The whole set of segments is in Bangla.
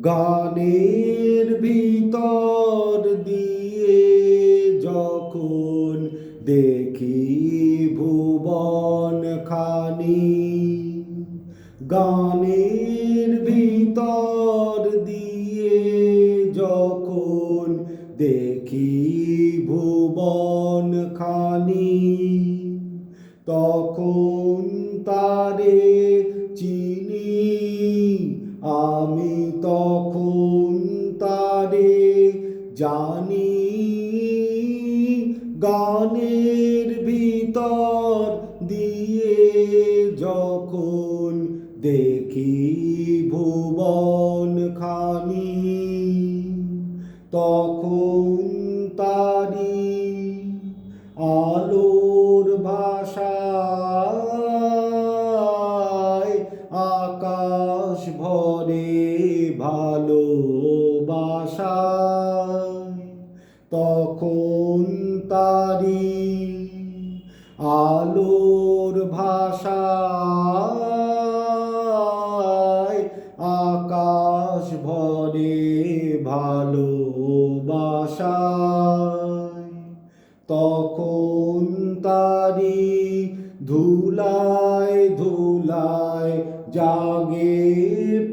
গানের ভিতর দিয়ে যখন দেখি ভুবন খানি, গানের ভিতর দিয়ে যখন দেখি ভুবন খানি, তখন তারে চিনি, আমি তখন তারে জানি। গানের ভিতর দিয়ে যখন দেখি ভুবন খানি, তখন তারি আলোর ভাষায় আকাশ ভরে ভালোবাসা, তখন তারি আলোর ভাষায় আকাশ ভরে ভালোবাসা, তখন তারি ধুলায় ধুলায় জাগে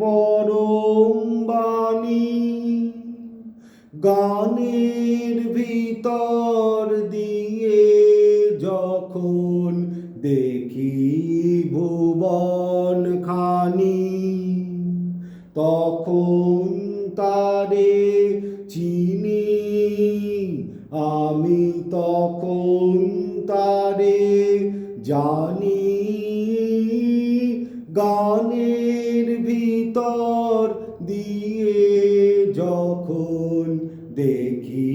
পরম বাণী। গানের ভিতর দিয়ে যখন দেখি ভুবন খানি, তখন তারে চিনি, আমি তখন তারে জানি। গানের ভিতর দিয়ে যখন দেখি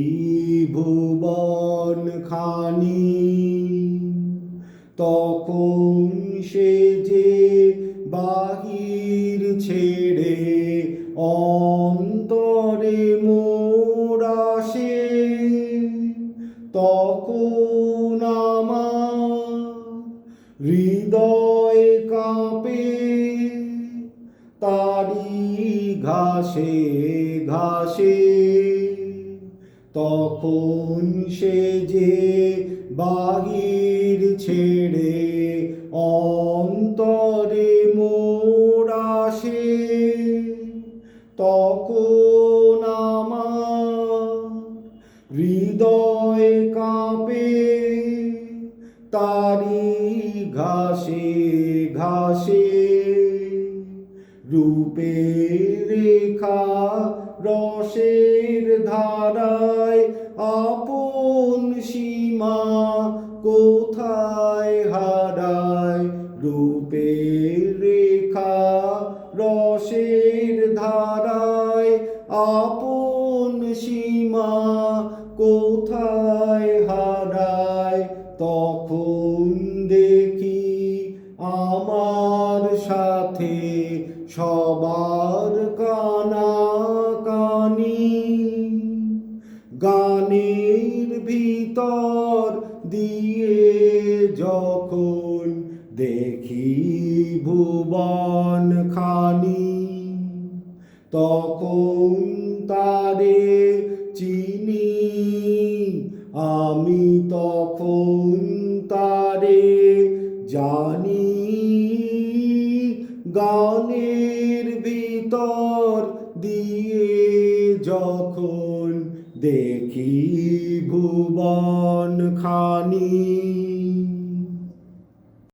ভুবন খানি, তখন সে যে বাহির ছেড়ে অন্তরে মোর আসে, তখন আমার হৃদয় কাঁপে তারি ঘাসে ঘাসে, তখন সে যে বাহির ছেড়ে অন্তরে মোর আসে, তখন আমার হৃদয় কাঁপে তারি ঘাসে ঘাসে। রূপের রেখা রসের ধারায় আপন সীমা কোথায় হারায়, রূপের রেখা রসের ধারায় আপন সীমা কোথায় হারায়, তখন দেখি আমার সাথে সবার কানাকানি। গানের ভিতর দিয়ে যখন দেখি ভুবন খানি, তখন তারে চিনি, আমি তখন তারে জানি। গানের ভিতর দিয়ে যখন দেখি ভুবন খানি।